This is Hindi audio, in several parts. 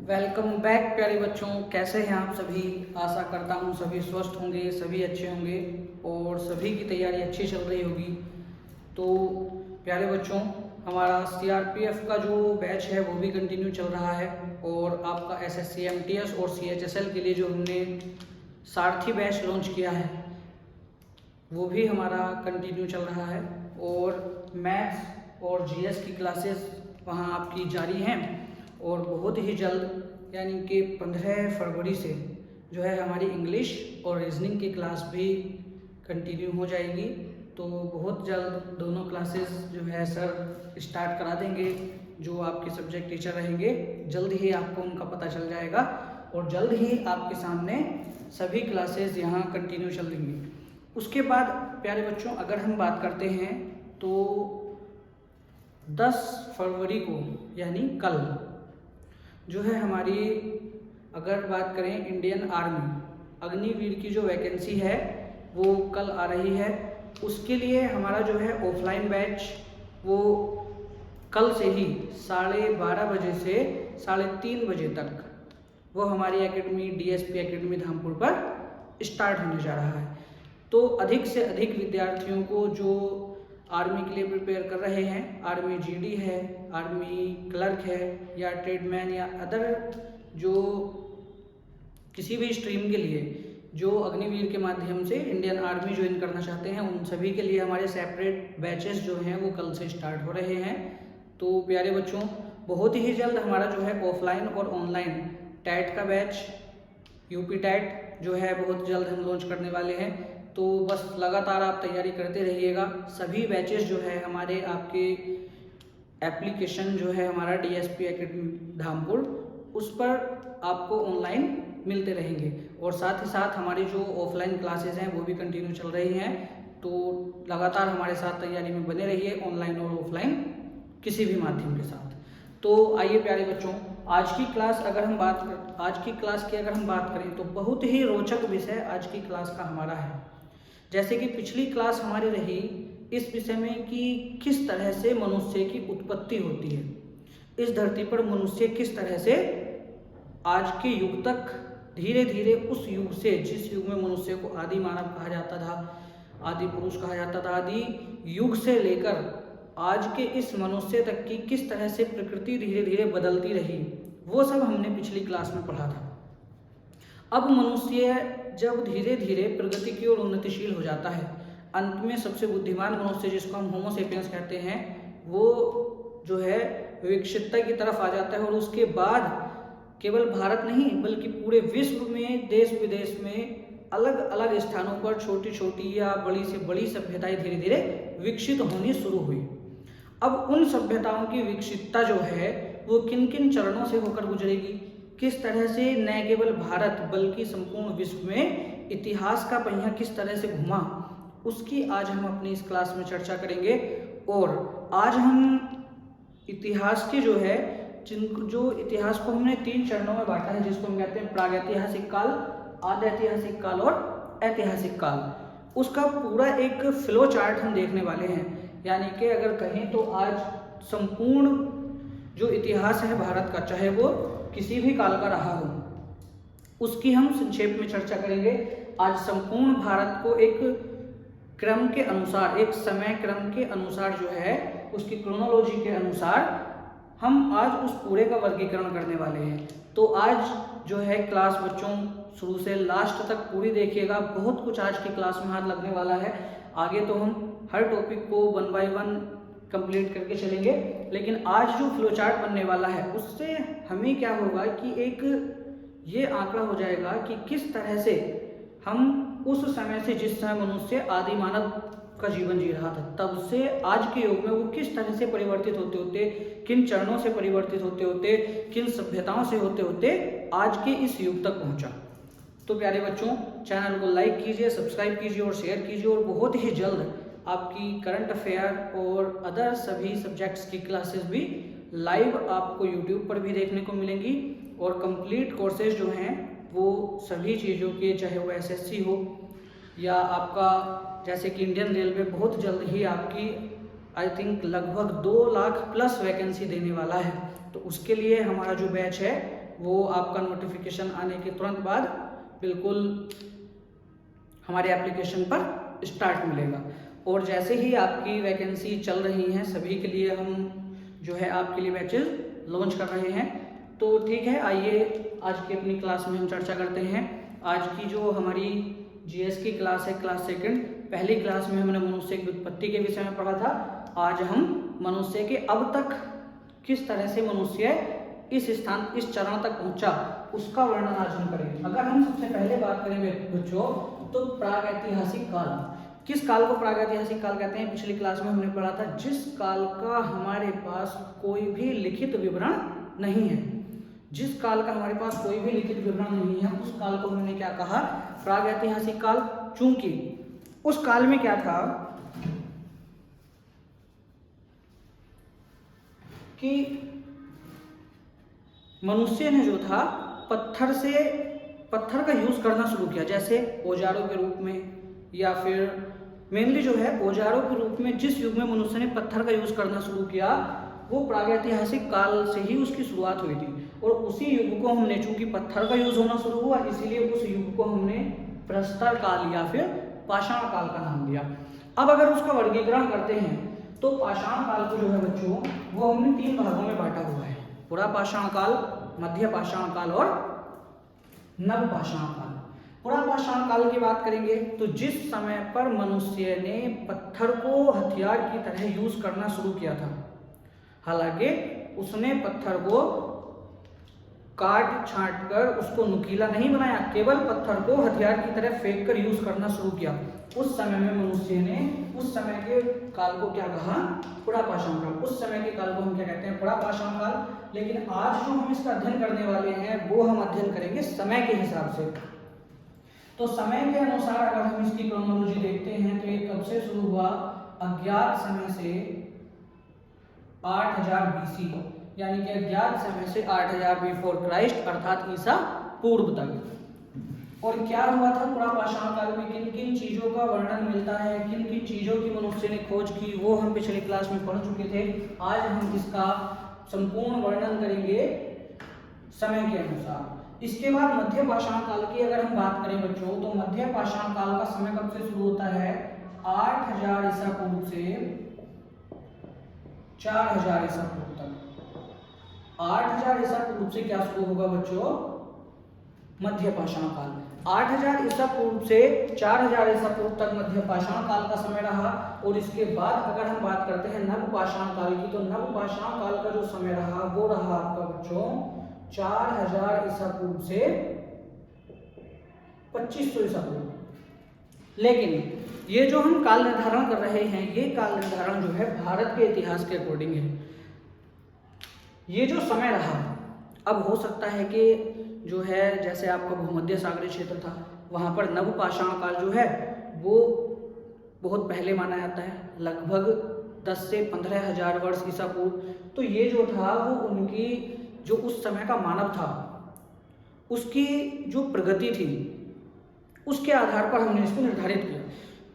वेलकम बैक प्यारे बच्चों। कैसे हैं आप सभी? आशा करता हूँ सभी स्वस्थ होंगे, सभी अच्छे होंगे और सभी की तैयारी अच्छी चल रही होगी। तो प्यारे बच्चों, हमारा सीआरपीएफ का जो बैच है वो भी कंटिन्यू चल रहा है और आपका एसएससी एमटीएस और सीएचएसएल के लिए जो हमने सारथी बैच लॉन्च किया है वो भी हमारा कंटिन्यू चल रहा है और मैथ्स और जीएस की क्लासेस वहाँ आपकी जारी हैं और बहुत ही जल्द यानी कि 15 फरवरी से जो है हमारी इंग्लिश और रीजनिंग की क्लास भी कंटिन्यू हो जाएगी। तो बहुत जल्द दोनों क्लासेस जो है सर स्टार्ट करा देंगे। जो आपके सब्जेक्ट टीचर रहेंगे जल्द ही आपको उनका पता चल जाएगा और जल्द ही आपके सामने सभी क्लासेस यहाँ कंटिन्यू चल देंगी। उसके बाद प्यारे बच्चों, अगर हम बात करते हैं तो 10 फरवरी को यानी कल जो है हमारी, अगर बात करें इंडियन आर्मी अग्निवीर की जो वैकेंसी है वो कल आ रही है। उसके लिए हमारा जो है ऑफलाइन बैच वो कल से ही 12:30 बजे से 3:30 बजे तक वो हमारी एकेडमी डीएसपी एकेडमी धामपुर पर स्टार्ट होने जा रहा है। तो अधिक से अधिक विद्यार्थियों को जो आर्मी के लिए प्रिपेयर कर रहे हैं, आर्मी जीडी है, आर्मी क्लर्क है या ट्रेडमैन या अदर जो किसी भी स्ट्रीम के लिए जो अग्निवीर के माध्यम से इंडियन आर्मी ज्वाइन करना चाहते हैं, उन सभी के लिए हमारे सेपरेट बैचेस जो हैं वो कल से स्टार्ट हो रहे हैं। तो प्यारे बच्चों, बहुत ही जल्द हमारा जो है ऑफलाइन और ऑनलाइन टैट का बैच, यूपी टैट जो है बहुत जल्द हम लॉन्च करने वाले हैं। तो बस लगातार आप तैयारी करते रहिएगा। सभी बैचेस जो है हमारे आपके एप्लीकेशन जो है हमारा डीएसपी एकेडमी धामपुर, उस पर आपको ऑनलाइन मिलते रहेंगे और साथ ही साथ हमारी जो ऑफलाइन क्लासेस हैं वो भी कंटिन्यू चल रही हैं। तो लगातार हमारे साथ तैयारी में बने रहिए, ऑनलाइन और ऑफलाइन किसी भी माध्यम के साथ। तो आइए प्यारे बच्चों, आज की क्लास की अगर हम बात करें तो बहुत ही रोचक विषय आज की क्लास का हमारा है। जैसे कि पिछली क्लास हमारी रही इस विषय में कि किस तरह से मनुष्य की उत्पत्ति होती है, इस धरती पर मनुष्य किस तरह से आज के युग तक धीरे धीरे उस युग से, जिस युग में मनुष्य को आदि मानव कहा जाता था, आदि पुरुष कहा जाता था, आदि युग से लेकर आज के इस मनुष्य तक की किस तरह से प्रकृति धीरे धीरे बदलती रही, वो सब हमने पिछली क्लास में पढ़ा था। अब मनुष्य जब धीरे धीरे प्रगति की ओर उन्नतिशील हो जाता है, अंत में सबसे बुद्धिमान मनुष्य जिसको हम होमो सेपियंस कहते हैं, वो जो है विकसितता की तरफ आ जाता है और उसके बाद केवल भारत नहीं बल्कि पूरे विश्व में, देश विदेश में अलग अलग स्थानों पर छोटी छोटी या बड़ी से बड़ी सभ्यताएं धीरे धीरे विकसित होनी शुरू हुई। अब उन सभ्यताओं की विकसितता जो है वो किन किन चरणों से होकर गुजरेगी, किस तरह से न केवल भारत बल्कि संपूर्ण विश्व में इतिहास का पहिया किस तरह से घुमा, उसकी आज हम अपनी इस क्लास में चर्चा करेंगे। और आज हम इतिहास की जो है जो इतिहास को हमने 3 चरणों में बांटा है, जिसको हम कहते हैं प्रागैतिहासिक काल, आधैतिहासिक काल और ऐतिहासिक काल, उसका पूरा एक फ्लो चार्ट हम देखने वाले हैं। यानी कि अगर कहें तो आज संपूर्ण जो इतिहास है भारत का, चाहे वो किसी भी काल का रहा हो, उसकी हम संक्षेप में चर्चा करेंगे। आज संपूर्ण भारत को एक क्रम के अनुसार, एक समय क्रम के अनुसार जो है उसकी क्रोनोलॉजी के अनुसार हम आज उस पूरे का वर्गीकरण करने वाले हैं। तो आज जो है क्लास बच्चों शुरू से लास्ट तक पूरी देखिएगा, बहुत कुछ आज की क्लास में हाथ लगने वाला है। आगे तो हम हर टॉपिक को 1 बाय 1 कंप्लीट करके चलेंगे, लेकिन आज जो फ्लो चार्ट बनने वाला है उससे हमें क्या होगा कि एक ये आंकड़ा हो जाएगा कि किस तरह से हम उस समय से, जिस समय मनुष्य आदि मानव का जीवन जी रहा था, तब से आज के युग में वो किस तरह से परिवर्तित होते होते, किन चरणों से परिवर्तित होते होते, किन सभ्यताओं से होते होते आज के इस युग तक पहुंचा। तो प्यारे बच्चों, चैनल को लाइक कीजिए, सब्सक्राइब कीजिए और शेयर कीजिए और बहुत ही जल्द आपकी करंट अफेयर और अदर सभी सब्जेक्ट्स की क्लासेस भी लाइव आपको यूट्यूब पर भी देखने को मिलेंगी और कंप्लीट कोर्सेज जो हैं वो सभी चीज़ों के, चाहे वो एसएससी हो या आपका जैसे कि इंडियन रेलवे बहुत जल्द ही आपकी आई थिंक लगभग 2 लाख प्लस वैकेंसी देने वाला है। तो उसके लिए हमारा जो बैच है वो आपका नोटिफिकेशन आने के तुरंत बाद बिल्कुल हमारे एप्लीकेशन पर स्टार्ट मिलेगा। और जैसे ही आपकी वैकेंसी चल रही हैं सभी के लिए हम जो है आपके लिए बैचेज लॉन्च कर रहे हैं। तो ठीक है, आइए आज की अपनी क्लास में हम चर्चा करते हैं। आज की जो हमारी जीएस की क्लास है, क्लास सेकंड, पहली क्लास में हमने मनुष्य की उत्पत्ति के विषय में पढ़ा था। आज हम मनुष्य के अब तक किस तरह से मनुष्य इस स्थान, इस चरण तक पहुंचा, उसका वर्णन आज हम करेंगे। अगर हम सबसे पहले बात करेंगे बच्चों तो प्रागैतिहासिक काल, किस काल को प्रागैतिहासिक काल कहते हैं? पिछली क्लास में हमने पढ़ा था जिस काल का हमारे पास कोई भी लिखित विवरण नहीं है, जिस काल का हमारे पास कोई भी लिखित विवरण नहीं है, उस काल को हमने क्या कहा? प्रागैतिहासिक काल। चूंकि उस काल में क्या था कि मनुष्य ने जो था पत्थर का यूज करना शुरू किया, जैसे औजारों के रूप में, या फिर मेनली जो है औजारों के रूप में जिस युग में मनुष्य ने पत्थर का यूज करना शुरू किया वो प्रागैतिहासिक काल से ही उसकी शुरुआत हुई थी। और उसी युग को हमने, चूंकि पत्थर का यूज होना शुरू हुआ, इसीलिए उस युग को हमने प्रस्तर काल या फिर पाषाण काल का नाम दिया। अब अगर उसका वर्गीकरण करते हैं तो पाषाण काल को जो है बच्चों वो हमने 3 भागों में बांटा हुआ है, पुरा पाषाण काल, मध्य पाषाण काल और नव पाषाण काल। पुरा पाषाण काल की बात करेंगे तो जिस समय पर मनुष्य ने पत्थर को हथियार की तरह यूज करना शुरू किया था, हालांकि उसने पत्थर को काट छांट कर उसको नुकीला नहीं बनाया, केवल पत्थर को हथियार की तरह फेंक कर यूज करना शुरू किया। उस समय में मनुष्य ने उस समय के काल को क्या कहा? पुरा पाषाण काल। उस समय के काल को हम क्या कहते हैं? पुरा पाषाण काल। लेकिन आज जो हम इसका अध्ययन करने वाले हैं वो हम अध्ययन करेंगे समय के हिसाब से। तो समय के अनुसार अगर हम इसकी क्रोनोलॉजी देखते हैं तो ये कब से शुरू हुआ? अज्ञात समय से 8000 BC, यानी कि अज्ञात समय से 8000 बिफोर क्राइस्ट अर्थात ईसा पूर्व तक। और क्या हुआ था पुरा पाषाण काल में? किन किन चीजों का वर्णन मिलता है, किन किन चीजों की मनुष्य ने खोज की, वो हम पिछली क्लास में पढ़ चुके थे। आज हम इसका संपूर्ण वर्णन करेंगे समय के अनुसार। इसके बाद मध्य पाषाण काल की अगर हम बात करें बच्चों तो मध्य पाषाण काल का समय कब से शुरू होता है? 8000 ईसा पूर्व से 4000 ईसा पूर्व तक। 8000 ईसा पूर्व से क्या शुरू होगा बच्चों? मध्य पाषाण काल। 8000 ईसा पूर्व से 4000 ईसा पूर्व तक मध्य पाषाण काल का समय रहा। और इसके बाद अगर हम बात करते हैं नव पाषाण काल की तो नव पाषाण काल का जो समय रहा वो रहा आपका बच्चों 4000 ईसा पूर्व से 2500 ईसा पूर्व। लेकिन ये जो हम काल निर्धारण कर रहे हैं ये काल निर्धारण जो है भारत के इतिहास के अकॉर्डिंग है। ये जो समय रहा, अब हो सकता है कि जो है जैसे आपका भूमध्य सागरीय क्षेत्र था वहां पर नव पाषाण काल जो है वो बहुत पहले माना जाता है, लगभग 10 से 15,000 वर्ष ईसा पूर्व। तो ये जो था वो उनकी जो उस समय का मानव था उसकी जो प्रगति थी उसके आधार पर हमने इसको निर्धारित किया।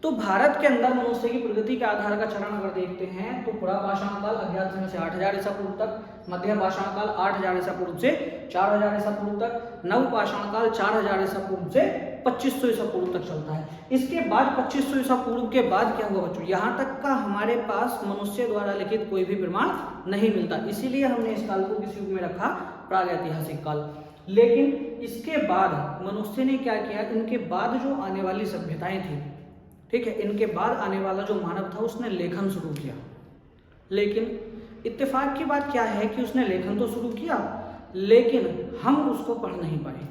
तो भारत के अंदर मनुष्य की प्रगति के आधार का चरण अगर देखते हैं तो पुरा पाषाण काल अज्ञात समय से 8000 ईसा पूर्व तक, मध्य पाषाण काल 8000 ईसा पूर्व से 4000 ईसा पूर्व तक, नव पाषाण काल 4000 ईसा पूर्व से 2500 ईसा पूर्व तक चलता है। इसके बाद 2500 ईसा पूर्व के बाद क्या हुआ बच्चों? यहाँ तक का हमारे पास मनुष्य द्वारा लिखित कोई भी प्रमाण नहीं मिलता, इसीलिए हमने इस काल को किस युग में रखा? प्रागैतिहासिक काल। लेकिन इसके बाद मनुष्य ने क्या किया? इनके बाद जो आने वाली सभ्यताएं थी, ठीक है, इनके बाद आने वाला जो मानव था उसने लेखन शुरू किया। लेकिन इत्तेफाक की बात क्या है कि उसने लेखन तो शुरू किया लेकिन हम उसको पढ़ नहीं पाए।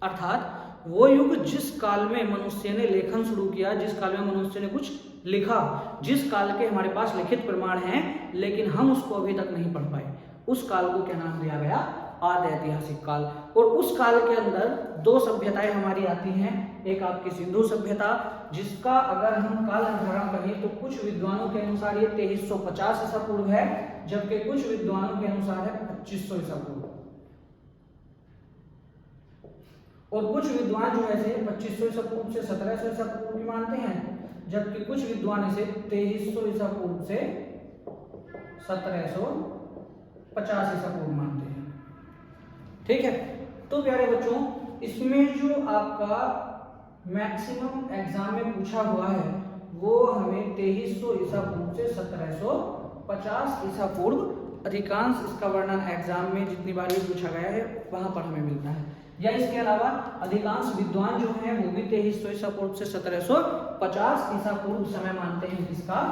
अर्थात वो युग जिस काल में मनुष्य ने लेखन शुरू किया, जिस काल में मनुष्य ने कुछ लिखा, जिस काल के हमारे पास लिखित प्रमाण हैं लेकिन हम उसको अभी तक नहीं पढ़ पाए, उस काल को क्या नाम दिया गया? आदि ऐतिहासिक काल। और उस काल के अंदर 2 सभ्यताएं हमारी आती हैं। एक आपकी सिंधु सभ्यता, जिसका अगर हम काल निर्धारण करें तो कुछ विद्वानों के अनुसार ये 2350 ईसा पूर्व है, जबकि कुछ विद्वानों के अनुसार है 2500 ईसा पूर्व। और कुछ विद्वान जो है 2500 ईसा पूर्व से 1700 ईसा पूर्व की मानते हैं, जबकि कुछ विद्वान इसे 2300 ईसा पूर्व से 1750 ईसा पूर्व मानते हैं। ठीक है। तो प्यारे बच्चों, इसमें जो आपका मैक्सिमम एग्जाम में पूछा हुआ है वो हमें 2300 ईसा पूर्व से 1750 ईसा पूर्व, अधिकांश इसका वर्णन एग्जाम में जितनी बार भी पूछा गया है वहां पर हमें मिलता है। या इसके अलावा अधिकांश विद्वान जो हैं वो भी 2300 ईसा पूर्व से 1750 ईसा पूर्व समय मानते हैं किसका,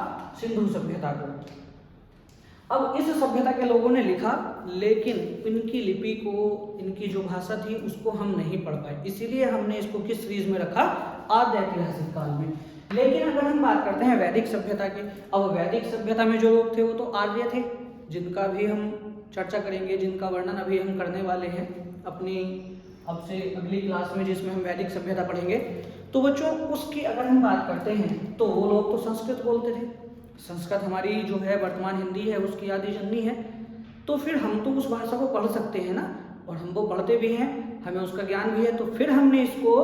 सिंधु सभ्यता को। अब इस सभ्यता के लोगों ने लिखा, लेकिन इनकी लिपि को, इनकी जो भाषा थी उसको हम नहीं पढ़ पाए, इसीलिए हमने इसको किस सीरीज में रखा, आद्य ऐतिहासिक काल में। लेकिन अगर हम बात करते हैं वैदिक सभ्यता की, अब वैदिक सभ्यता में जो लोग थे वो तो आर्य थे, जिनका भी हम चर्चा करेंगे, जिनका वर्णन अभी हम करने वाले हैं अपनी अब से अगली क्लास में, जिसमें हम वैदिक सभ्यता पढ़ेंगे। तो बच्चों उसकी अगर हम बात करते हैं तो वो लोग तो संस्कृत बोलते थे, संस्कृत हमारी जो है वर्तमान हिंदी है उसकी आदि जननी है, तो फिर हम तो उस भाषा को पढ़ सकते हैं ना, और हम वो पढ़ते भी हैं, हमें उसका ज्ञान भी है, तो फिर हमने इसको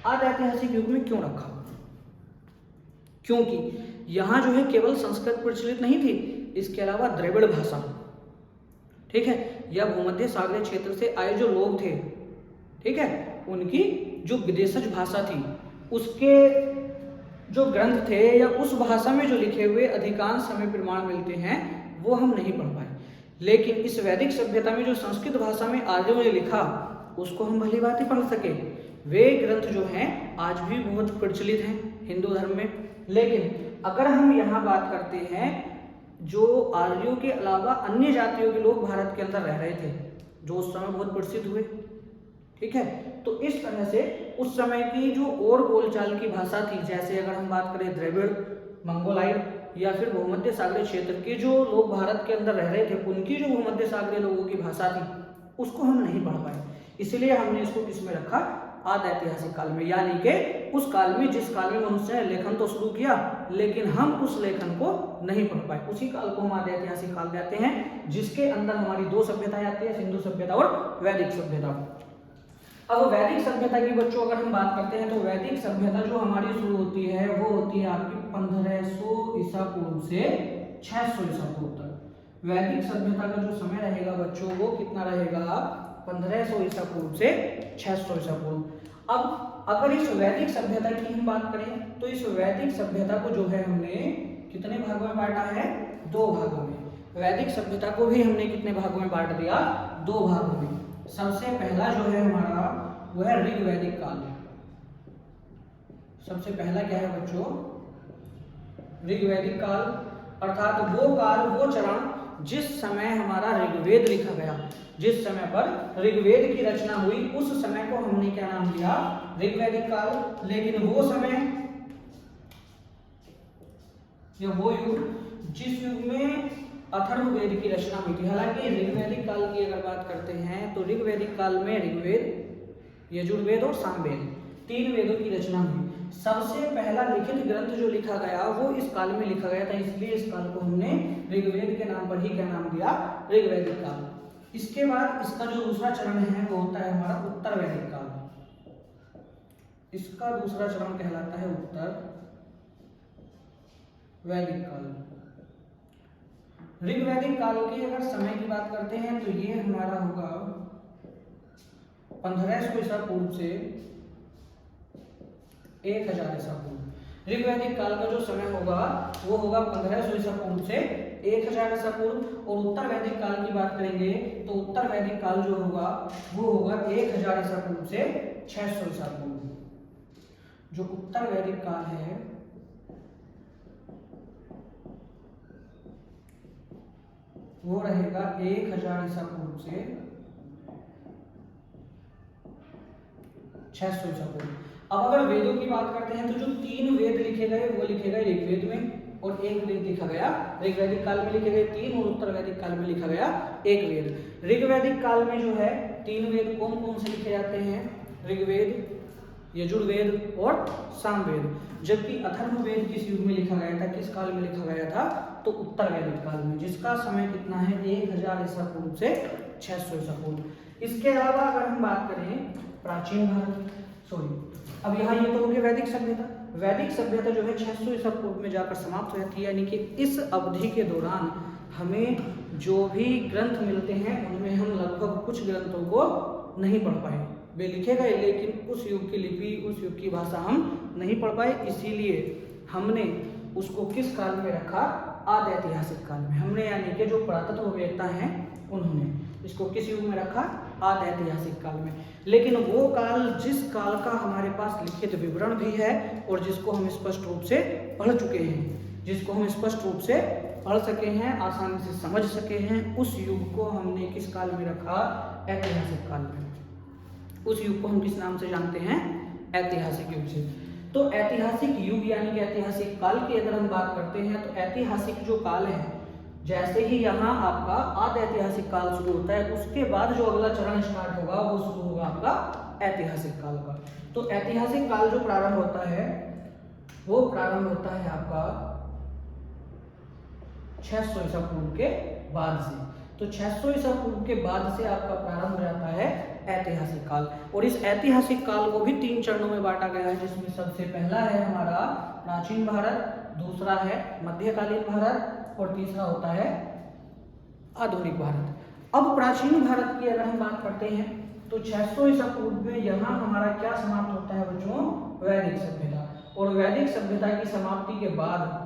आद्य ऐतिहासिक युग में क्यों रखा? क्योंकि यहाँ जो है केवल संस्कृत प्रचलित नहीं थी, इसके अलावा द्रविड़ भाषा, ठीक है, या भूमध्य सागरीय क्षेत्र से आए जो लोग थे, ठीक है, उनकी जो विदेशज भाषा थी उसके जो ग्रंथ थे या उस भाषा में जो लिखे हुए अधिकांश हमें प्रमाण मिलते हैं वो हम नहीं पढ़ पाए। लेकिन इस वैदिक सभ्यता में जो संस्कृत भाषा में आर्यों ने लिखा उसको हम भली बात ही पढ़ सके। वे ग्रंथ जो हैं आज भी बहुत प्रचलित हैं हिंदू धर्म में। लेकिन अगर हम यहाँ बात करते हैं जो आर्यों के अलावा अन्य जातियों के लोग भारत के अंदर रह रहे थे जो उस समय बहुत प्रसिद्ध हुए, ठीक है, तो इस तरह से उस समय की जो और बोलचाल की भाषा थी, जैसे अगर हम बात करें द्रविड़, मंगोलाइड या फिर भूमध्य सागरीय क्षेत्र के जो लोग भारत के अंदर रह रहे थे उनकी जो भूमध्य सागरीय लोगों की भाषा थी उसको हम नहीं पढ़ पाए, इसलिए हमने इसको किस में रखा, आद्य ऐतिहासिक काल में, यानी कि उस काल में जिस काल में मनुष्य ने लेखन तो शुरू किया लेकिन हम उस लेखन को नहीं पढ़ पाए, उसी काल को हम आद्य ऐतिहासिक काल कहते हैं, जिसके अंदर हमारी दो सभ्यताएं आती है, सिंधु सभ्यता और वैदिक सभ्यता। अब वैदिक सभ्यता की बच्चों अगर हम बात करते हैं तो वैदिक सभ्यता जो हमारी शुरू होती है वो होती है आपकी 1500 ईसा पूर्व से 600 ईसा पूर्व तक। वैदिक सभ्यता का जो समय रहेगा बच्चों वो कितना रहेगा, 1500 ईसा पूर्व से 600 ईसा पूर्व। अब अगर इस वैदिक सभ्यता की हम बात करें तो इस वैदिक सभ्यता को जो है हमने कितने भागों में बांटा है, दो भागों में। वैदिक सभ्यता को भी हमने कितने भागों में बांट दिया, दो भागों में। सबसे पहला जो है हमारा वो है ऋग्वैदिक काल। सबसे पहला क्या है बच्चों, ऋग्वैदिक काल, अर्थात वो काल, वो चरण जिस समय हमारा ऋग्वेद लिखा गया, जिस समय पर ऋग्वेद की रचना हुई उस समय को हमने क्या नाम दिया, ऋग्वैदिक काल। लेकिन वो समय या वो युग जिस युग में अथर्ववेद की रचना हुई थी। हालांकि ऋग्वैदिक काल की अगर बात करते हैं तो ऋग्वैदिक काल में ऋग्वेद, यजुर्वेद और सामवेद, तीन वेदों की रचना हुई। सबसे पहला लिखित ग्रंथ जो लिखा गया वो इस काल में लिखा गया था, इसलिए इस काल को हमने ऋग्वेद के नाम पर ही क्या नाम दिया, ऋग्वैदिक काल। इसके बाद इसका जो दूसरा चरण है वो होता है हमारा उत्तर वैदिक काल। इसका दूसरा चरण कहलाता है उत्तर वैदिक काल। ऋग्वैदिक काल की अगर समय की बात करते हैं तो ये हमारा होगा 1500 ईसा पूर्व से 1000 ईसा पूर्व। ऋग्वैदिक काल का जो समय होगा वो होगा 1500 ईसा पूर्व से 1000 ईसा पूर्व। और उत्तर वैदिक काल की बात करेंगे तो उत्तर वैदिक काल जो होगा वो होगा 1000 ईसा पूर्व से 600 ईसा पूर्व। जो उत्तर वैदिक काल है वो रहेगा 1000 ईसा पूर्व से 600 ईसा पूर्व। अब अगर वेदों की बात करते हैं तो जो तीन वेद लिखे गए वो लिखे गए ऋग्वेद में और एक वेद लिखा गया ऋग्वैदिक काल में, लिखे गए तीन, और उत्तर वैदिक काल में लिखा गया एक वेद। ऋग्वैदिक काल में जो है तीन वेद कौन कौन से लिखे जाते हैं, ऋग्वेद, यजुर्वेद और सामवेद। जबकि अथर्ववेद किस युग में लिखा गया था, किस काल में लिखा गया था, तो उत्तर वैदिक काल में, जिसका समय कितना है 1000 ईसा पूर्व से 600 ईसा पूर्व। इसके अलावा अगर हम बात करें प्राचीन भारत, अब यहाँ ये तो हो गया वैदिक सभ्यता। वैदिक सभ्यता जो है 600 ईसा पूर्व में जाकर समाप्त हो जाती है, यानी कि इस अवधि के दौरान हमें जो भी ग्रंथ मिलते हैं उनमें हम लगभग कुछ ग्रंथों को नहीं पढ़ पाए। वे लिखे गए लेकिन उस युग की लिपि, उस युग की भाषा हम नहीं पढ़ पाए, इसीलिए हमने उसको किस काल में रखा? आदि ऐतिहासिक काल में। हमने यानी कि जो पुरातत्ववेत्ता हैं उन्होंने इसको किस युग में रखा? आदि ऐतिहासिक काल में। लेकिन वो काल जिस काल का हमारे पास लिखित विवरण भी है और जिसको हम स्पष्ट रूप से पढ़ चुके हैं, जिसको हम स्पष्ट रूप से पढ़ सके हैं, आसानी से समझ सके हैं, उस युग को हमने किस काल में रखा? ऐतिहासिक काल में। उस युग को हम किस नाम से जानते हैं? ऐतिहासिक युग से। तो ऐतिहासिक युग यानी कि ऐतिहासिक काल की अगर हम बात करते हैं तो ऐतिहासिक जो काल है, जैसे ही यहाँ आपका आदि ऐतिहासिक काल शुरू होता है, उसके बाद जो अगला चरण स्टार्ट होगा वो शुरू होगा आपका ऐतिहासिक काल का। तो ऐतिहासिक काल जो प्रारंभ होता है वो प्रारंभ होता है आपका 600 ईसा पूर्व के बाद से। तो 600 ईसा पूर्व के बाद से आपका प्रारंभ हो जाता है ऐतिहासिक काल। और इस ऐतिहासिक काल को भी 3 चरणों में बांटा गया है, जिसमें सबसे पहला है हमारा प्राचीन भारत, दूसरा है मध्यकालीन भारत और तीसरा होता है आधुनिक भारत। अब प्राचीन भारत की अगर हम बात करते हैं तो 600 ईसा पूर्व में यहाँ हमारा क्या समाप्त होता है बच्चों? वैदिक सभ्यता। और वैदिक सभ्यता की समाप्ति के बाद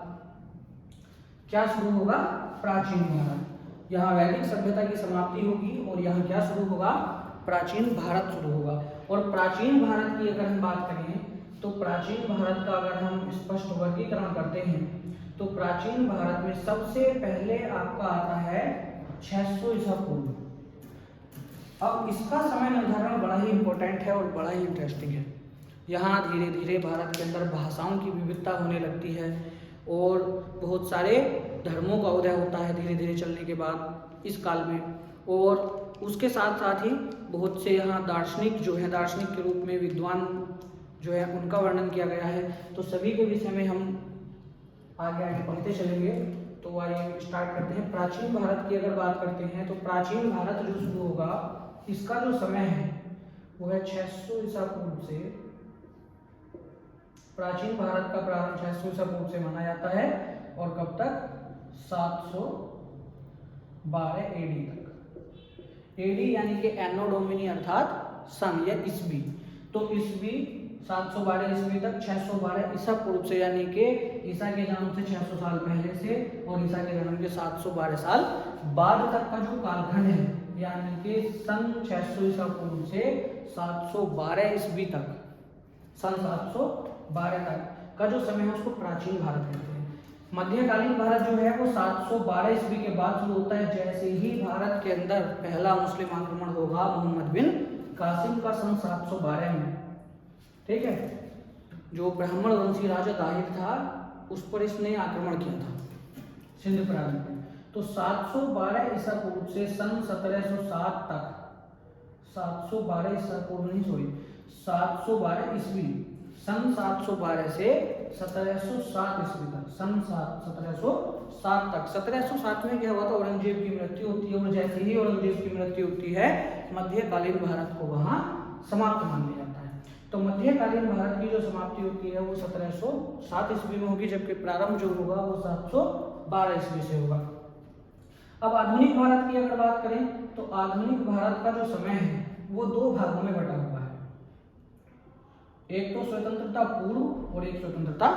क्या शुरू होगा? प्राचीन भारत। यहाँ वैदिक सभ्यता की समाप्ति होगी और यहाँ क्या शुरू होगा? प्राचीन भारत शुरू होगा। और प्राचीन भारत की अगर हम बात करें तो प्राचीन भारत का अगर हम स्पष्ट वर्गीकरण करते हैं तो प्राचीन भारत में सबसे पहले आपका आता है 600 ईसा पूर्व। अब इसका समय निर्धारण बड़ा ही इंपॉर्टेंट है और बड़ा ही इंटरेस्टिंग है। यहाँ धीरे धीरे भारत के अंदर भाषाओं की विविधता होने लगती है और बहुत सारे धर्मों का उदय होता है धीरे धीरे चलने के बाद इस काल में। और उसके साथ साथ ही बहुत से यहाँ दार्शनिक जो है, दार्शनिक के रूप में विद्वान जो है उनका वर्णन किया गया है। तो सभी के विषय में हम आगे आगे पढ़ते चलेंगे। तो आइए स्टार्ट करते हैं। प्राचीन भारत की अगर बात करते हैं तो प्राचीन भारत जो शुरू होगा इसका जो समय है वो है 600 ईसा पूर्व से। प्राचीन भारत का प्रारंभ 600 ईसा पूर्व से माना जाता है और कब तक? 712 एडी तक। एडी यानी कि एनो डोमिनी अर्थात सन या ईस्वी। तो ईस्वी 712 ईस्वी तक, 612 ईसा पूर्व से यानी कि ईसा के जन्म से 600 साल पहले से और ईसा के जन्म के 712 साल बाद तक का जो कालखंड है, यानी कि सन 600 ईसा पूर्व से 712 ईस्वी तक, सन 712 तक का जो समय है उसको प्राचीन भारत कहते हैं। मध्यकालीन भारत जो है वो 712 ईस्वी के बाद शुरू होता है, जैसे ही भारत के अंदर पहला मुस्लिम आक्रमण होगा मोहम्मद बिन कासिम का सन 712 में। ठीक है, जो ब्राह्मण वंशी राजा दाहिर था उस पर इसने आक्रमण किया था सिंध प्रांत में। तो 712 ईसा पूर्व से सन 1707 तक, 712 ईसा पूर्व नहीं सॉरी 712 ईस्वी, सन 712 से 1707 ईस्वी तक, सन 1707 तक। 1707 में क्या हुआ था? औरंगजेब की मृत्यु होती है और जैसे ही औरंगजेब की मृत्यु होती है मध्यकालीन भारत को वहां समाप्त मान लिया जाता है। तो मध्यकालीन भारत की जो समाप्ति होती है वो 1707 ईस्वी में होगी, जबकि प्रारंभ जो होगा वो 712 ईस्वी से होगा। अब आधुनिक भारत की अगर बात करें तो आधुनिक भारत का जो समय है वो 2 भागों में बटा हुआ है, एक तो स्वतंत्रता पूर्व और एक स्वतंत्रता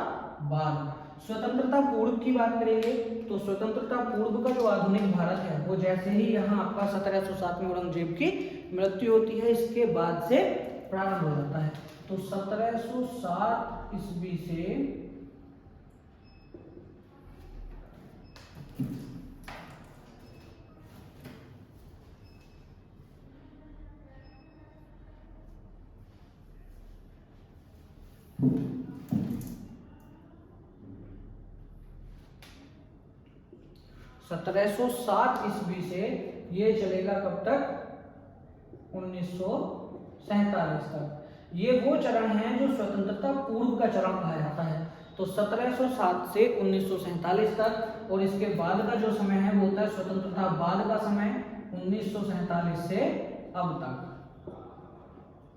बाद। स्वतंत्रता पूर्व की बात करेंगे तो स्वतंत्रता पूर्व का जो आधुनिक भारत है वो जैसे ही यहाँ आपका 1707 में औरंगजेब की मृत्यु होती है इसके बाद से प्रारंभ हो जाता है। तो 1707 ईस्वी से 1707 ईस्वी से ये चलेगा कब तक? 1947 तक। ये वो चरण है जो स्वतंत्रता पूर्व का चरण कहा जाता है। तो 1707 से 1947 तक, और इसके बाद का जो समय है वो होता है स्वतंत्रता बाद का समय, 1947 से अब तक,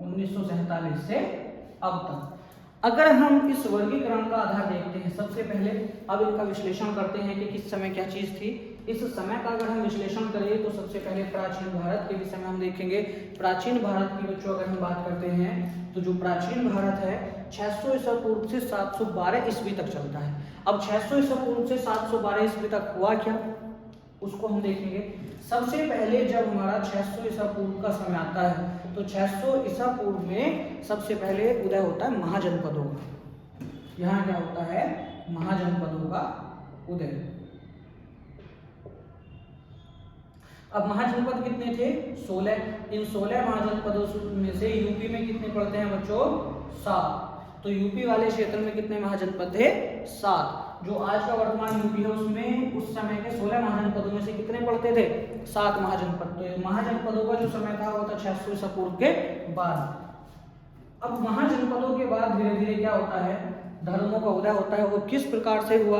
1947 से अब तक। अगर हम इस वर्गीकरण का आधार देखते हैं, सबसे पहले अब इनका विश्लेषण करते हैं कि किस समय क्या चीज थी। इस समय का अगर हम विश्लेषण करें तो सबसे पहले प्राचीन भारत के विषय में हम देखेंगे। प्राचीन भारत की बच्चों अगर हम बात करते हैं तो जो प्राचीन भारत है 600 ईसा पूर्व से 712 ईस्वी तक चलता है। अब 600 ईसा पूर्व से 712 ईस्वी तक हुआ क्या, उसको हम देखेंगे। सबसे पहले जब हमारा 600 ईसा पूर्व का समय आता है तो 600 ईसा पूर्व में सबसे पहले उदय होता है महाजनपदों का। यहाँ क्या होता है, महाजनपदों का उदय। अब महाजनपद कितने थे, 16। इन 16 महाजनपदों में से यूपी में कितने पड़ते हैं बच्चों, 7। तो यूपी वाले क्षेत्र में कितने महाजनपद थे, 7। जो आज का वर्तमान यूपी है उसमें उस समय के 16 महाजनपदों में से कितने पड़ते थे, 7 महाजनपद। तो महाजनपदों का जो समय था वो था 600 ईसा पूर्व के बाद। अब महाजनपदों के बाद धीरे धीरे क्या होता है, धर्मों का उदय होता है। वो किस प्रकार से हुआ,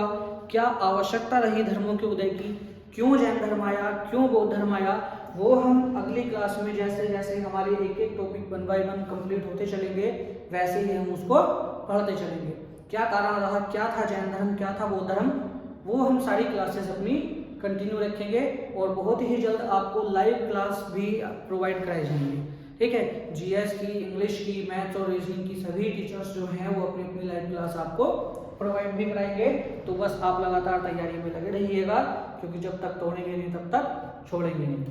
क्या आवश्यकता रही धर्मों के उदय की, क्यों जैन धर्म आया, क्यों बौद्ध धर्म आया, वो हम अगली क्लास में जैसे जैसे हमारे एक एक टॉपिक 1 बाय 1 कंप्लीट होते चलेंगे वैसे ही हम उसको पढ़ते चलेंगे। क्या कारण रहा, क्या था जैन धर्म, क्या था बौद्ध धर्म, वो हम सारी क्लासेस अपनी कंटिन्यू रखेंगे और बहुत ही जल्द आपको लाइव क्लास भी प्रोवाइड कराई जाएंगी। ठीक है, जीएस की, इंग्लिश की, मैथ्स और रीजनिंग की सभी टीचर्स जो हैं वो अपनी अपनी लाइव क्लास आपको प्रोवाइड भी कराएंगे। तो बस आप लगातार तैयारी में लगे रहिएगा, क्योंकि जब तक तोड़ेंगे नहीं तब तक छोड़ेंगे नहीं।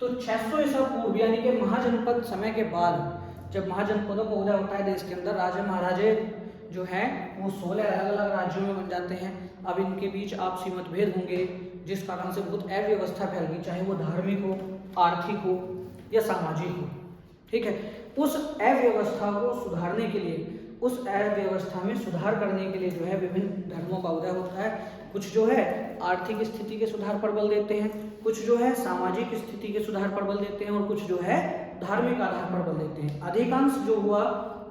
तो 600 ईसा पूर्व यानी कि महाजनपद समय के बाद जब महाजनपदों का उदय होता है देश के अंदर, राजा महाराजे जो हैं वो 16 अलग अलग राज्यों में बन जाते हैं। अब इनके बीच आपसी मतभेद होंगे जिस कारण से बहुत अव्यवस्था फैल गई, चाहे वो धार्मिक हो, आर्थिक हो या सामाजिक हो। ठीक है, उस अव्यवस्था को सुधारने के लिए, उस अव्यवस्था में सुधार करने के लिए जो है विभिन्न धर्मों का उदय होता है। कुछ जो है आर्थिक स्थिति के सुधार पर बल देते हैं, कुछ जो है सामाजिक स्थिति के सुधार पर बल देते हैं और कुछ जो है धार्मिक आधार पर बल देते हैं। अधिकांश जो हुआ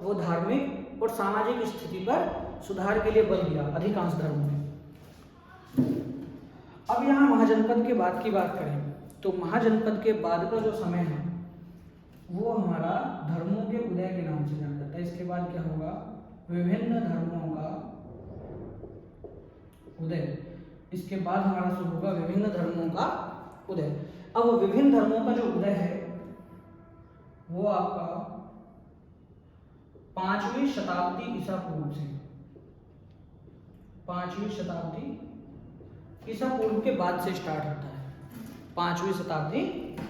वो धार्मिक और सामाजिक स्थिति पर सुधार के लिए बल दिया अधिकांश धर्मों ने। अब यहाँ महाजनपद के बाद की बात करें तो महाजनपद के बाद का जो समय है वो हमारा धर्मों के उदय के नाम से जाना जाता है। इसके बाद क्या होगा, विभिन्न धर्मों का उदय। इसके बाद हमारा शुरू होगा विभिन्न धर्मों का उदय। अब विभिन्न धर्मों का जो उदय है वो आपका 5वीं शताब्दी ईसा पूर्व से, 5वीं शताब्दी ईसा पूर्व के बाद से स्टार्ट होता है, 5वीं शताब्दी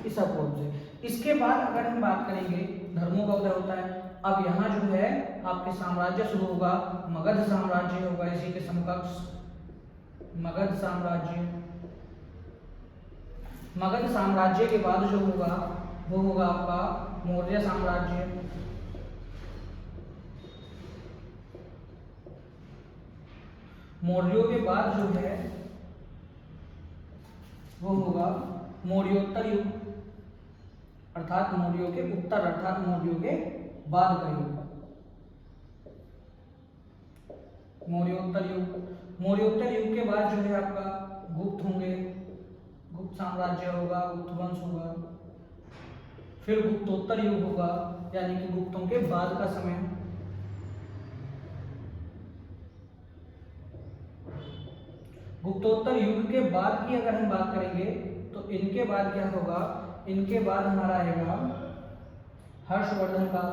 ईसा पूर्व से। इसके बाद अगर हम बात करेंगे धर्मों का उदय होता है। अब यहाँ जो है आपके साम्राज्य शुरू होगा, मगध साम्राज्य होगा इसी के समकक्ष, मगध साम्राज्य। मगध साम्राज्य के बाद जो होगा वो होगा आपका मौर्य साम्राज्य। मौर्यों के बाद जो है वो होगा मौर्योत्तर युग, अर्थात मौर्यों के उत्तर अर्थात मौर्यों के बाद का युग, मौर्योत्तर युग। मौर्योत्तर युग के बाद जो है आपका गुप्त होंगे, गुप्त साम्राज्य होगा, गुप्त वंश होगा। फिर गुप्तोत्तर युग होगा यानी कि गुप्तों के बाद का समय। गुप्तोत्तर युग के बाद की अगर हम बात करेंगे तो इनके बाद क्या होगा, इनके बाद हमारा आएगा हर्षवर्धन काल,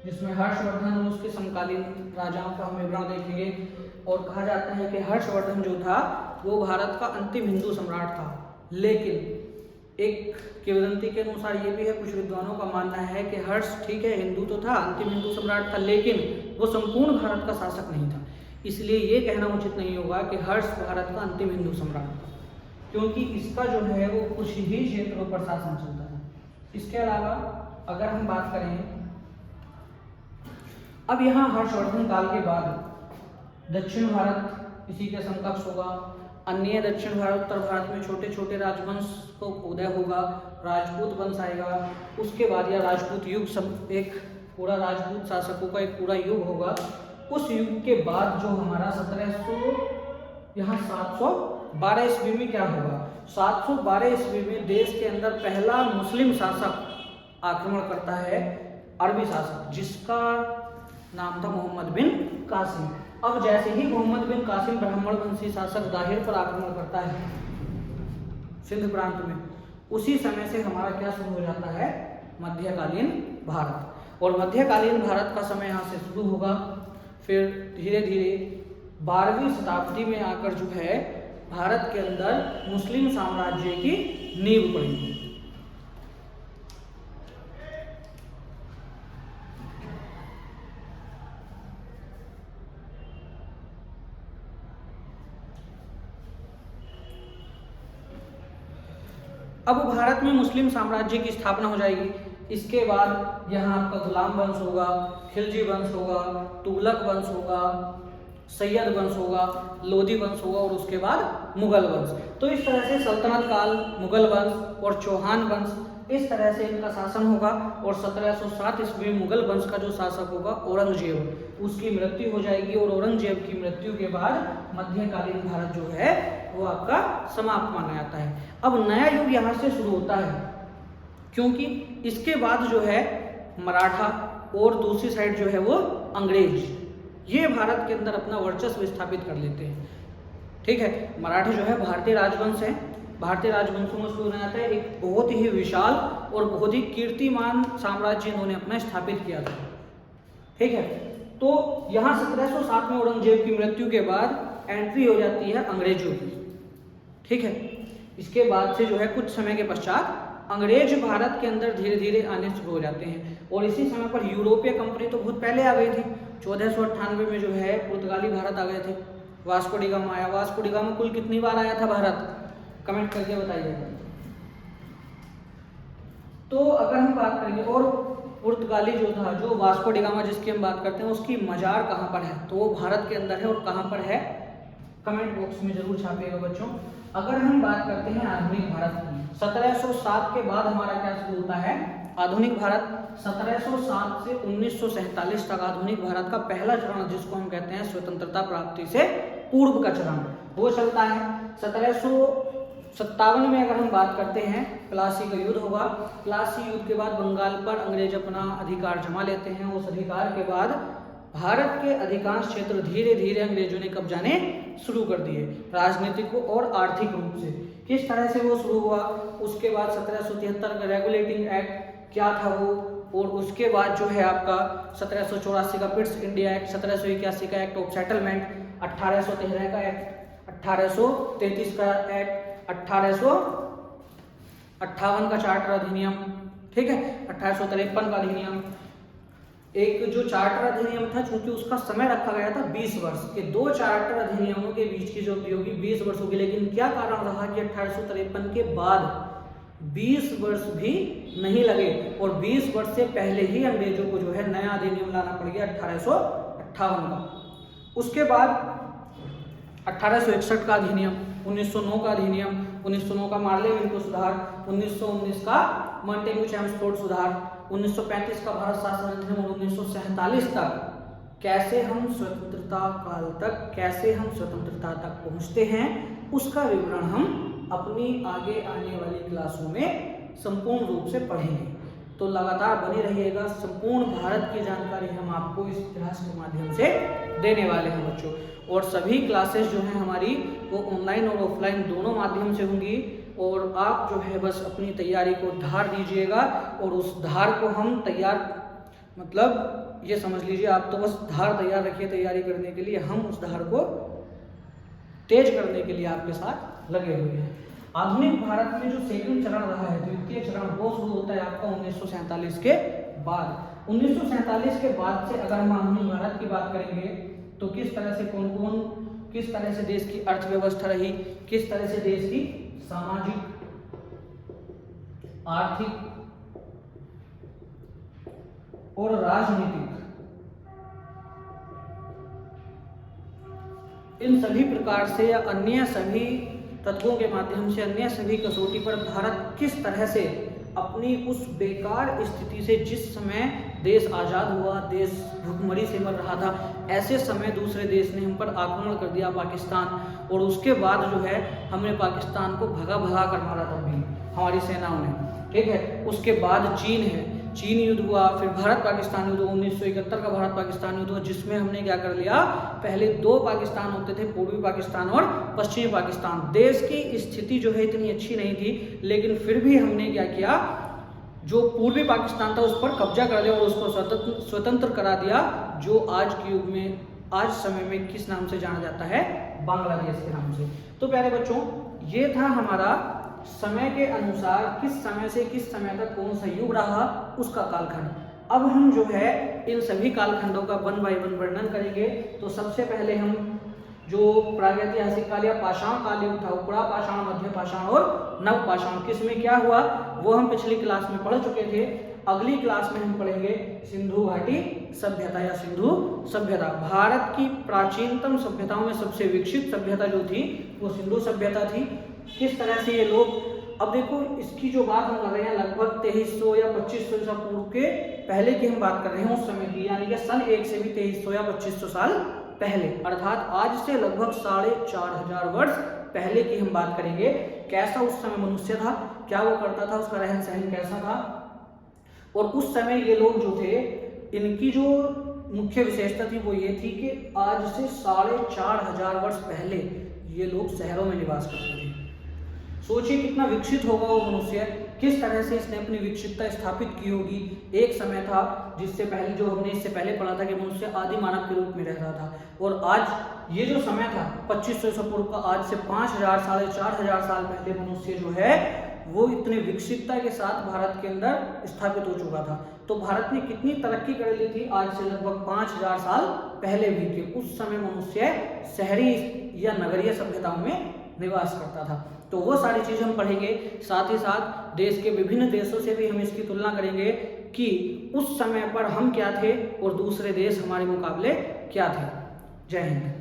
जिसमें हर्षवर्धन और उसके समकालीन राजाओं का हम विवरण देखेंगे। और कहा जाता है कि हर्षवर्धन जो था वो भारत का अंतिम हिंदू सम्राट था, लेकिन एक किंवदंती के अनुसार ये भी है, कुछ विद्वानों का मानना है कि हर्ष ठीक है हिंदू तो था, अंतिम हिंदू सम्राट था, लेकिन वो संपूर्ण भारत का शासक नहीं था। इसलिए ये कहना उचित नहीं होगा कि हर्ष भारत का अंतिम हिंदू सम्राट था, क्योंकि इसका जो है वो कुछ ही क्षेत्रों पर शासन चलता है। इसके अलावा अगर हम बात करें अब यहाँ हर्षवर्धन काल के बाद दक्षिण भारत इसी के समकक्ष होगा। अन्य दक्षिण भारत उत्तर भारत में छोटे छोटे राजवंश को उदय होगा, राजपूत वंश आएगा। उसके बाद या राजपूत युग, एक पूरा राजपूत शासकों का एक पूरा युग होगा। उस युग के बाद जो हमारा 712 ईस्वी में क्या होगा, 712 ईस्वी में देश के अंदर पहला मुस्लिम शासक आक्रमण करता है, अरबी शासक, जिसका नाम था मोहम्मद बिन कासिम। अब जैसे ही मोहम्मद बिन कासिम ब्राह्मण वंशी शासक दाहिर पर आक्रमण करता है सिंध प्रांत में, उसी समय से हमारा क्या शुरू हो जाता है, मध्यकालीन भारत। और मध्यकालीन भारत का समय यहाँ से शुरू होगा, फिर धीरे धीरे 12वीं शताब्दी में आकर जो है भारत के अंदर मुस्लिम साम्राज्य की नींव पड़ी। अब भारत में मुस्लिम साम्राज्य की स्थापना हो जाएगी। इसके बाद यहाँ आपका गुलाम वंश होगा, खिलजी वंश होगा, तुगलक वंश होगा, सैयद वंश होगा, लोधी वंश होगा और उसके बाद मुगल वंश। तो इस तरह से सल्तनत काल, मुगल वंश और चौहान वंश, इस तरह से इनका शासन होगा। और 1707 ईस्वी मुगल वंश का जो शासक होगा औरंगजेब, उसकी मृत्यु हो जाएगी। और औरंगजेब की मृत्यु के बाद मध्यकालीन भारत जो है वो आपका समाप्त माना जाता है। अब नया युग यहाँ से शुरू होता है, क्योंकि इसके बाद जो है मराठा और दूसरी साइड जो है वो अंग्रेज, ये भारत के अंदर अपना वर्चस्व स्थापित कर लेते हैं। ठीक है, मराठे जो है भारतीय राजवंश है, भारतीय राजवंशों में शुरू होना है। एक बहुत ही विशाल और बहुत ही कीर्तिमान साम्राज्य इन्होंने अपना स्थापित किया था। ठीक है, तो यहाँ 1707 में औरंगजेब की मृत्यु के बाद एंट्री हो जाती है अंग्रेजों की। ठीक है, इसके बाद से जो है कुछ समय के पश्चात अंग्रेज भारत के अंदर धीरे धीरे आने शुरू हो जाते हैं। और इसी समय पर यूरोपीय कंपनी तो बहुत पहले आ गई थी। 1498 में जो है पुर्तगाली भारत आ गए थे, वास्को डी गामा आया। वास्को डी गामा कुल कितनी बार आया था भारत, कमेंट करके बताइएगा। तो अगर हम बात करेंगे, और पुर्तगाली जो था, जो वास्को डी गामा जिसकी हम बात करते हैं, उसकी मजार कहाँ पर है, तो वो भारत के अंदर है। और कहाँ पर है, कमेंट बॉक्स में जरूर छापिएगा बच्चों। अगर हम बात करते हैं आधुनिक भारत की, 1707 के बाद हमारा क्या शुरू होता है, आधुनिक भारत। 1707 से 1947 तक आधुनिक भारत का पहला चरण, जिसको हम कहते हैं स्वतंत्रता प्राप्ति से पूर्व का चरण, वो चलता है। 1757 में अगर हम बात करते हैं, प्लासी का युद्ध होगा। प्लासी युद्ध के बाद बंगाल पर अंग्रेज अपना अधिकार जमा लेते हैं। उस अधिकार के बाद भारत के अधिकांश क्षेत्र धीरे धीरे अंग्रेजों ने कब्जाने शुरू कर दिए, राजनीतिक और आर्थिक रूप से। किस तरह से वो शुरू हुआ, उसके बाद 1773 का रेगुलेटिंग एक्ट क्या था वो, और उसके बाद जो है आपका 1784 का पिट्स इंडिया एक्ट, 1781 का एक्ट ऑफ सेटलमेंट, 1813 का एक्ट, 1833 का एक्ट, 1858 का चार्टर अधिनियम। ठीक है, 1853 का अधिनियम। एक जो चार्टर अधिनियम था, चूंकि उसका समय रखा गया था 20 वर्ष के, दो चार्टर अधिनियमों के बीच की जो अवधि होगी 20 वर्ष होगी। लेकिन क्या कारण रहा कि 1853 के बाद 20 वर्ष भी नहीं लगे और 20 वर्ष से पहले ही अंग्रेजों को जो है नया अधिनियम लाना पड़ गया 1858 का। उसके बाद 1861 का अधिनियम, 1909 का अधिनियम, 1909 का मार्ले विंटो सुधार, 1919 का मॉन्टेग्यू चैम्सफोर्ड सुधार, 1935 का भारत शासन अधिनियम और 1947 तक कैसे हम स्वतंत्रता काल तक, कैसे हम स्वतंत्रता तक पहुंचते हैं, उसका विवरण हम अपनी आगे आने वाली क्लासों में संपूर्ण रूप से पढ़ेंगे। तो लगातार बने रहिएगा, संपूर्ण भारत की जानकारी हम आपको इस इतिहास के माध्यम से देने वाले हैं बच्चों। और सभी क्लासेस जो हैं हमारी वो ऑनलाइन और ऑफलाइन दोनों माध्यम से होंगी। और आप जो है बस अपनी तैयारी को धार दीजिएगा, और उस धार को हम तैयार, मतलब ये समझ लीजिए आप तो बस धार तैयार रखिए तैयारी करने के लिए, हम उस धार को तेज करने के लिए आपके साथ लगे हुए हैं। आधुनिक भारत में जो सेकंड चरण रहा है, द्वितीय चरण, वो शुरू होता है आपका 1947 के बाद। 1947 के बाद से अगर हम आधुनिक भारत की बात करेंगे तो किस तरह से कौन कौन, किस तरह से देश की अर्थव्यवस्था रही, किस तरह से देश की सामाजिक, आर्थिक और राजनीतिक, इन सभी प्रकार से या अन्य सभी तत्वों के माध्यम से, अन्य सभी कसौटी पर भारत किस तरह से अपनी उस बेकार स्थिति से, जिस समय देश आज़ाद हुआ, देश भुखमरी से मर रहा था, ऐसे समय दूसरे देश ने हम पर आक्रमण कर दिया पाकिस्तान, और उसके बाद जो है हमने पाकिस्तान को भगा भगा कर मारा था भी हमारी सेनाओं ने। ठीक है, उसके बाद चीन है, चीन युद्ध हुआ, फिर भारत पाकिस्तान युद्ध 1971 का भारत पाकिस्तान युद्ध हुआ, जिसमें हमने क्या कर लिया, पहले दो पाकिस्तान होते थे, पूर्वी पाकिस्तान और पश्चिमी पाकिस्तान। देश की स्थिति जो है इतनी अच्छी नहीं थी, लेकिन फिर भी हमने क्या किया, जो पूर्वी पाकिस्तान था उस पर कब्जा कर लिया और उसको स्वतंत्र करा दिया, जो आज के युग में, आज समय में किस नाम से जाना जाता है, बांग्लादेश के नाम से। तो प्यारे बच्चों, ये था हमारा समय के अनुसार किस समय से किस समय तक कौन सा युग रहा, उसका कालखंड। अब हम जो है इन सभी कालखंडों का 1 बाय 1 वर्णन करेंगे। तो सबसे पहले हम जो प्रागैतिहासिक काल या पाषाण काल युग था, उपरा पाषाण, मध्य पाषाण और नव पाषाण, किसमें क्या हुआ वो हम पिछली क्लास में पढ़ चुके थे। अगली क्लास में हम पढ़ेंगे सिंधु घाटी सभ्यता या सिंधु सभ्यता। भारत की प्राचीनतम सभ्यताओं में सबसे विकसित सभ्यता जो थी वो सिंधु सभ्यता थी। किस तरह से ये लोग, अब देखो इसकी जो बात हम कर रहे हैं लगभग 2300 या 2500 ईसा पूर्व के पहले की हम बात कर रहे हैं, उस समय की, यानी कि सन 1 से भी 2300 या 2500 साल पहले, अर्थात आज से लगभग 4500 वर्ष पहले की हम बात करेंगे। कैसा उस समय मनुष्य था, क्या वो करता था, उसका रहन सहन कैसा था। और उस समय ये लोग जो थे, इनकी जो मुख्य विशेषता थी वो ये थी कि आज से 4500 वर्ष पहले ये लोग शहरों में निवास करते थे। सोचिए कितना विकसित होगा वो मनुष्य, किस तरह से इसने अपनी विकसितता स्थापित की होगी। एक समय था जिससे पहले, जो हमने इससे पहले पढ़ा था कि मनुष्य आदि मानव के रूप में रह रहा था, और आज ये जो समय था 2500 ईसा पूर्व का, आज से 5000 साढ़े 4000 साल पहले मनुष्य जो है वो इतने विकसितता के साथ भारत के अंदर स्थापित हो चुका था। तो भारत ने कितनी तरक्की कर ली थी, आज से लगभग 5000 साल पहले भी थे। उस समय मनुष्य शहरी या नगरीय सभ्यताओं में निवास करता था। तो वो सारी चीज़ हम पढ़ेंगे, साथ ही साथ देश के विभिन्न देशों से भी हम इसकी तुलना करेंगे कि उस समय पर हम क्या थे और दूसरे देश हमारे मुकाबले क्या थे। जय हिंद।